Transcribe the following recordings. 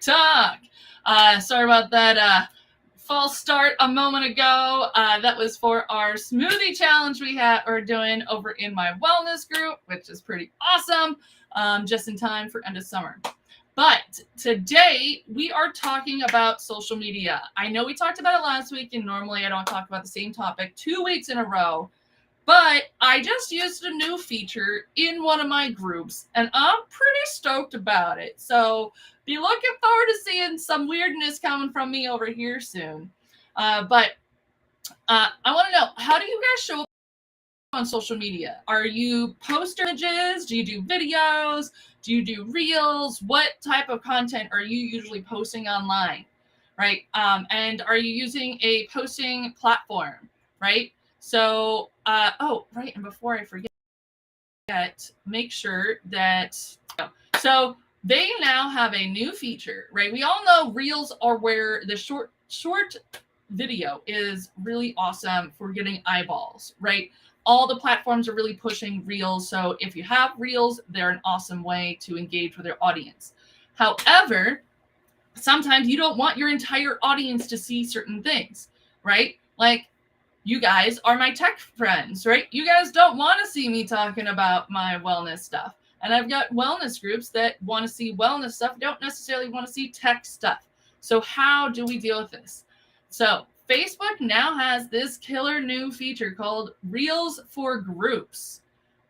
Talk. Sorry about that false start a moment ago. That was for our smoothie challenge we're doing over in my wellness group, which is pretty awesome, just in time for end of summer. But today we are talking about social media. I know we talked about it last week, and normally I don't talk about the same topic 2 weeks in a row. But I just used a new feature in one of my groups, and I'm pretty stoked about it. So be looking forward to seeing some weirdness coming from me over here soon. But I want to know, how do you guys show up on social media? Are you post images? Do you do videos? Do you do reels? What type of content are you usually posting online? Right? And are you using a posting platform? Right? So, right. And before I forget, make sure that, so they now have a new feature, right? We all know reels are where the short video is really awesome for getting eyeballs, right? All the platforms are really pushing reels. So if you have reels, they're an awesome way to engage with their audience. However, sometimes you don't want your entire audience to see certain things, right? Like, you guys are my tech friends, right? You guys don't want to see me talking about my wellness stuff. And I've got wellness groups that want to see wellness stuff, don't necessarily want to see tech stuff. So how do we deal with this? So Facebook now has this killer new feature called Reels for Groups.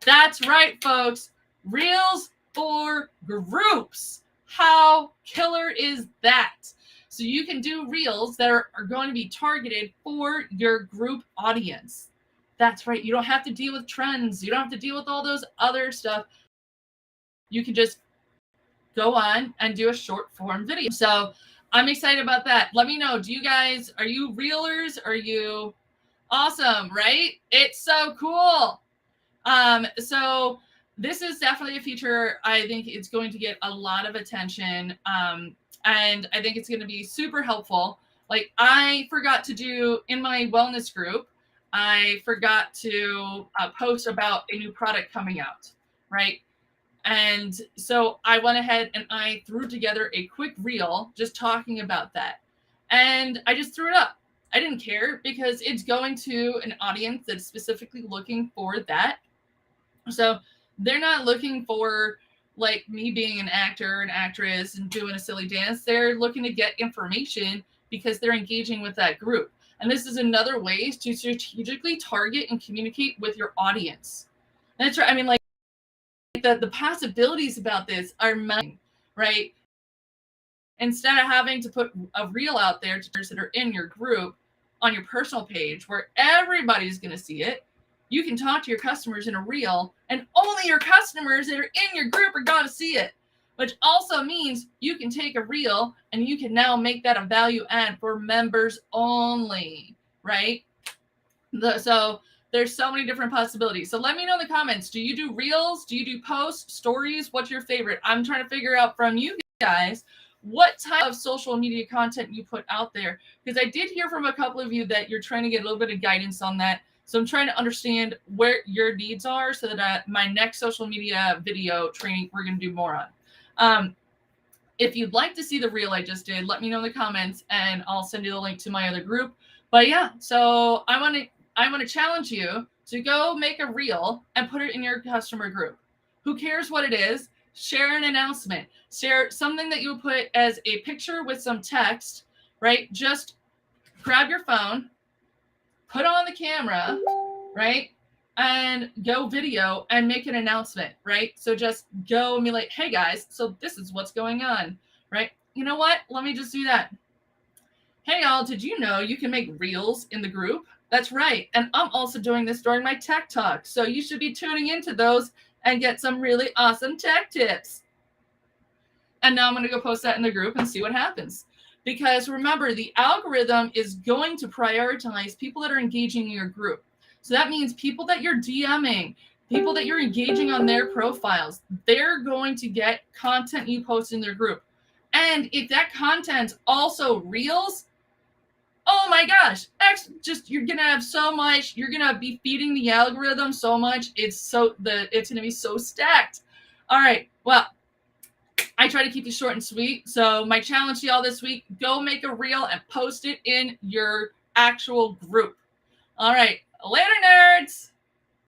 That's right, folks. Reels for Groups. How killer is that? So you can do reels that are going to be targeted for your group audience. That's right. You don't have to deal with trends. You don't have to deal with all those other stuff. You can just go on and do a short form video. So I'm excited about that. Let me know. Are you reelers? Are you awesome, right? It's so cool. So this is definitely a feature. I think it's going to get a lot of attention. And I think it's going to be super helpful. Like, I forgot to do in my wellness group, I forgot to post about a new product coming out, right? And so I went ahead and I threw together a quick reel just talking about that. And I just threw it up. I didn't care because it's going to an audience that's specifically looking for that. So they're not looking for like me being an actor, an actress, and doing a silly dance. They're looking to get information because they're engaging with that group. And this is another way to strategically target and communicate with your audience. And that's right. I mean, like, the possibilities about this are many, right? Instead of having to put a reel out there to those that are in your group on your personal page where everybody's going to see it, you can talk to your customers in a reel, and only your customers that are in your group are going to see it, which also means you can take a reel and you can now make that a value add for members only, right? So there's so many different possibilities. So let me know in the comments, do you do reels? Do you do posts, stories? What's your favorite? I'm trying to figure out from you guys what type of social media content you put out there, because I did hear from a couple of you that you're trying to get a little bit of guidance on that. So I'm trying to understand where your needs are so that my next social media video training, we're going to do more on. If you'd like to see the reel I just did, let me know in the comments and I'll send you the link to my other group. But yeah, so I want to challenge you to go make a reel and put it in your customer group. Who cares what it is? Share an announcement. Share something that you would put as a picture with some text, right? Just grab your phone, put on the camera, right? And go video and make an announcement, right? So just go and be like, hey guys, so this is what's going on, right? You know what? Let me just do that. Hey y'all, did you know you can make reels in the group? That's right. And I'm also doing this during my tech talk. So you should be tuning into those and get some really awesome tech tips. And now I'm going to go post that in the group and see what happens. Because remember, the algorithm is going to prioritize people that are engaging in your group. So that means people that you're DMing, people that you're engaging on their profiles, they're going to get content you post in their group. And if that content also reels, oh my gosh, you're going to have so much, you're going to be feeding the algorithm so much. It's going to be so stacked. All right. Well, I tried try to keep these short and sweet. So my challenge to y'all this week, go make a reel and post it in your actual group. All right. Later, nerds.